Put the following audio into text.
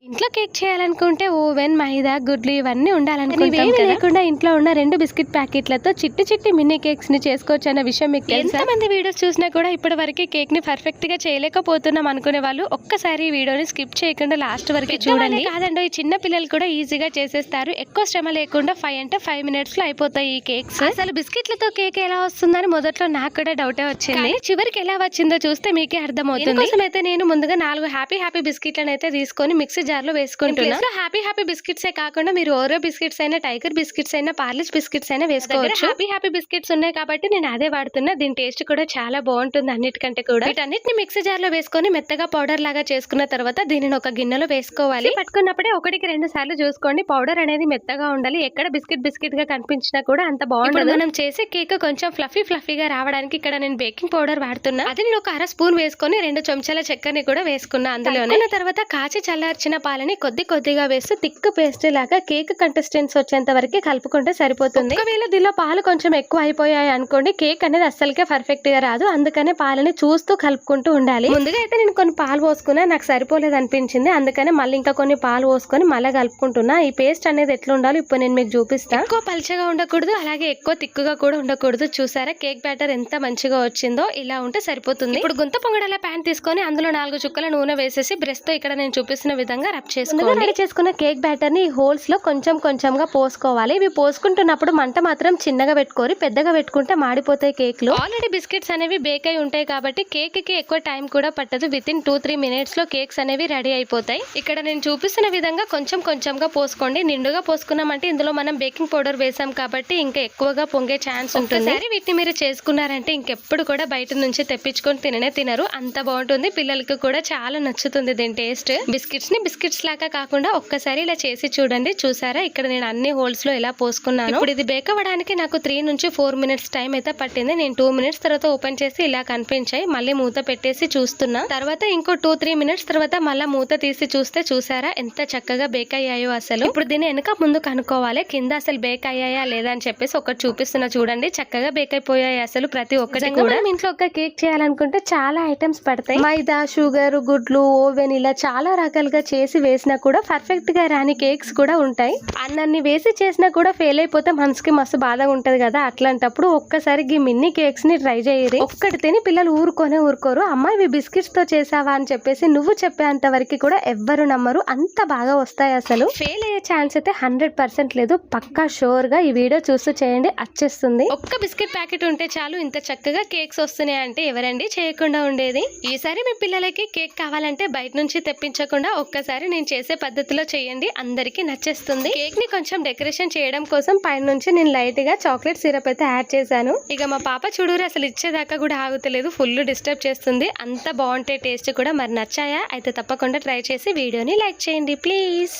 ఇంట్లో కేక్ చేయాలనుకుంటే ఓవెన్, మైదా, గుడ్లు ఇవన్నీ ఉండాలనుకుంటాం కదా. లేకుండా ఇంట్లో ఉన్న 2 బిస్కెట్ ప్యాకెట్లతో చిట్టి మినీ కేక్స్ ని చేసుకోవచ్చు అన్న విషయం మీకు తెలుసా? ఎంతమంది వీడియోస్ చూసినా కూడా ఇప్పటి వరకు కేక్ ని పర్ఫెక్ట్ గా చేయలేకపోతున్నాం అనుకునే వాళ్ళు ఒక్కసారి ఈ వీడియోని స్కిప్ చేయకుండా లాస్ట్ వరకు చూడండి. కాదండి, ఈ చిన్న పిల్లలు కూడా ఈజీగా చేసేస్తారు. ఎక్కువ శ్రమ లేకుండా 5 అంటే 5 మినిట్స్ లో అయిపోతాయి ఈ కేక్స్. అసలు బిస్కెట్లతో కేక్ ఎలా వస్తుందని మొదట్లో నాకు కూడా డౌటే వచ్చింది. చివరికి ఎలా వచ్చిందో చూస్తే మీకే అర్థమవుతుంది. అయితే నేను ముందుగా 4 హ్యాపీ బిస్కెట్లను అయితే తీసుకొని మిక్సీ జార్ లో వేసుకుంటున్నా. హ్యాపీ బిస్కెట్స్ కాకుండా మీరు ఓరియో బిస్కెట్స్ అయినా, టైగర్ బిస్కెట్స్ అయినా, పార్లిష్ బిస్కెట్స్ అయినా వేసుకోవచ్చు. హ్యాపీ బిస్కెట్స్ ఉన్నాయి కాబట్టి నేను అదే వాడుతున్నా. దీని టేస్ట్ కూడా చాలా బాగుంటుంది అన్నిటికంటే కూడా. వీటన్నిటిని మిక్సీ జార్ లో వేసుకొని మెత్తగా పౌడర్ లాగా చేసుకున్న తర్వాత దీనిని ఒక గిన్నెలో వేసుకోవాలి. పట్టుకున్నప్పుడే 1-2 సార్లు చూసుకోండి. పౌడర్ అనేది మెత్తగా ఉండాలి. ఎక్కడ బిస్కెట్ గా కనిపించినా కూడా అంత బాగుంటుంది. మనం చేసే కేక్ కొంచెం ఫ్లఫీగా రావడానికి ఇక్కడ నేను బేకింగ్ పౌడర్ వాడుతున్నా. అది నేను ఒక 1/2 స్పూన్ వేసుకొని 2 చెంచాల చక్కెరని కూడా వేసుకున్నా. అందులోనే తర్వాత కాచి చల్లార్చిన పాలని కొద్దిగా వేస్తూ థిక్ పేస్ట్ లాగా కేక్ కంటెస్టెన్స్ వచ్చేంత వరకు కలుపుకుంటే సరిపోతుంది. ఒకవేళ దీనిలో పాలు కొంచెం ఎక్కువ అయిపోయాయి అనుకోండి, కేక్ అనేది అస్సలకే పర్ఫెక్ట్ గా రాదు. అందుకనే పాలని చూస్తూ కలుపుకుంటూ ఉండాలి. ముందుగా అయితే నేను కొన్ని పాలు పోసుకున్నా, నాకు సరిపోలేదు అనిపించింది. అందుకనే మళ్ళీ ఇంకా కొన్ని పాలు పోసుకొని మళ్ళీ కలుపుకుంటున్నా. ఈ పేస్ట్ అనేది ఎట్లా ఉండాలి ఇప్పుడు నేను మీకు చూపిస్తా. ఎక్కువ పల్చగా ఉండకూడదు, అలాగే ఎక్కువ తిక్కుగా కూడా ఉండకూడదు. చూసారా కేక్ బ్యాటర్ ఎంత మంచిగా వచ్చిందో? ఇలా ఉంటే సరిపోతుంది. ఇప్పుడు గుంత పొంగడాల ప్యాన్ తీసుకొని అందులో 4 చుక్కల నూనె వేసేసి బ్రష్ తో ఇక్కడ నేను చూపిస్తున్న విధంగా రబ్ చేసుకోండి. రెడీ చేసుకున్న కేక్ బ్యాటర్ ని హోల్స్ లో కొంచెంగా పోసుకోవాలి. ఇవి పోసుకుంటున్నప్పుడు మంట మాత్రం చిన్నగా పెట్టుకోరి, పెద్దగా పెట్టుకుంటే మాడిపోతాయి కేక్లు. ఆల్రెడీ బిస్కెట్స్ అనేవి బేక్ అయి ఉంటాయి కాబట్టి కేక్ కి ఎక్కువ టైం కూడా పట్టదు. వితిన్ 2-3 మినిట్స్ లో కేక్స్ అనేవి రెడీ అయిపోతాయి. ఇక్కడ నేను చూపిస్తున్న విధంగా కొంచెంగా పోసుకోండి. నిండుగా పోసుకున్నామంటే ఇందులో మనం బేకింగ్ పౌడర్ వేసాం కాబట్టి ఇంకా ఎక్కువగా పొంగే ఛాన్స్ ఉంటుంది. వీటిని మీరు చేసుకున్నారంటే ఇంకెప్పుడు కూడా బయట నుంచి తెప్పించుకొని తినరు. అంత బాగుంటుంది. పిల్లలకి కూడా చాలా నచ్చుతుంది దీని టేస్ట్. బిస్కెట్స్ లాగా కాకుండా ఒక్కసారి ఇలా చేసి చూడండి. చూసారా ఇక్కడ నేను అన్ని హోల్స్ లో ఇలా పోసుకున్నాను. ఇప్పుడు ఇది బేక్ అవ్వడానికి నాకు 3-4 మినిట్స్ టైం అయితే పట్టింది. నేను 2 మినిట్స్ తర్వాత ఓపెన్ చేసి ఇలా కనిపించాయి. మళ్ళీ మూత పెట్టేసి చూస్తున్నా. తర్వాత ఇంకో 2-3 మినిట్స్ తర్వాత మళ్ళీ మూత తీసి చూస్తే చూసారా ఎంత చక్కగా బేక్ అయ్యాయో అసలు. ఇప్పుడు దీన్ని వెనక ముందు కనుక్కోవాలి, కింద అసలు బేక్ అయ్యాయా లేదా అని చెప్పేసి ఒకటి చూపిస్తున్నా చూడండి. చక్కగా బేక్ అయిపోయాయి అసలు ప్రతి ఒక్కటి కూడా. ఇంట్లో ఒక కేక్ చేయాలనుకుంటే చాలా ఐటమ్స్ పడతాయి. మైదా, షుగర్, గుడ్లు, ఓవెన్ ఇలా చాలా రకాలుగా చేసి వేసినా కూడా పర్ఫెక్ట్ గా రాని కేక్స్ కూడా ఉంటాయి. అన్నీ వేసి చేసినా కూడా ఫెయిల్ అయిపోతే మనసుకి మస్తు బాధగా ఉంటది కదా. అట్లాంటప్పుడు ఒక్కసారి ఈ మినీ కేక్స్ ని ట్రై చేయరు. ఒక్కటి తిని పిల్లలు ఊరుకోరు. అమ్మ ఇవి బిస్కెట్స్ తో చేసావా అని చెప్పేసి నువ్వు చెప్పేంత వరకు కూడా ఎవ్వరు నమ్మరు. అంత బాగా వస్తాయి. అసలు ఫెయిల్ అయ్యే ఛాన్స్ అయితే 100% లేదు. పక్కా షూర్ గా ఈ వీడియో చూస్తూ చేయండి, వచ్చేస్తుంది. ఒక్క బిస్కెట్ ప్యాకెట్ ఉంటే చాలు ఇంత చక్కగా కేక్స్ వస్తున్నాయి అంటే ఎవరండి చేయకుండా ఉండేది. ఈసారి మీ పిల్లలకి కేక్ కావాలంటే బయట నుంచి తెప్పించకుండా ఒక్కసారి నేను చేసే పద్ధతిలో చేయండి, అందరికి నచ్చేస్తుంది. కేక్ ని కొంచెం డెకరేషన్ చేయడం కోసం పైన నుంచి నేను లైట్ గా చాక్లెట్ సిరప్ అయితే యాడ్ చేశాను. ఇక మా పాప చూడూరు అసలు ఇచ్చేదాకా కూడా ఆగుతలేదు, ఫుల్ డిస్టర్బ్ చేస్తుంది. అంత బాగుంటే టేస్ట్ కూడా మరి నచ్చాయా? అయితే తప్పకుండా ట్రై చేసి వీడియోని లైక్ చేయండి ప్లీజ్.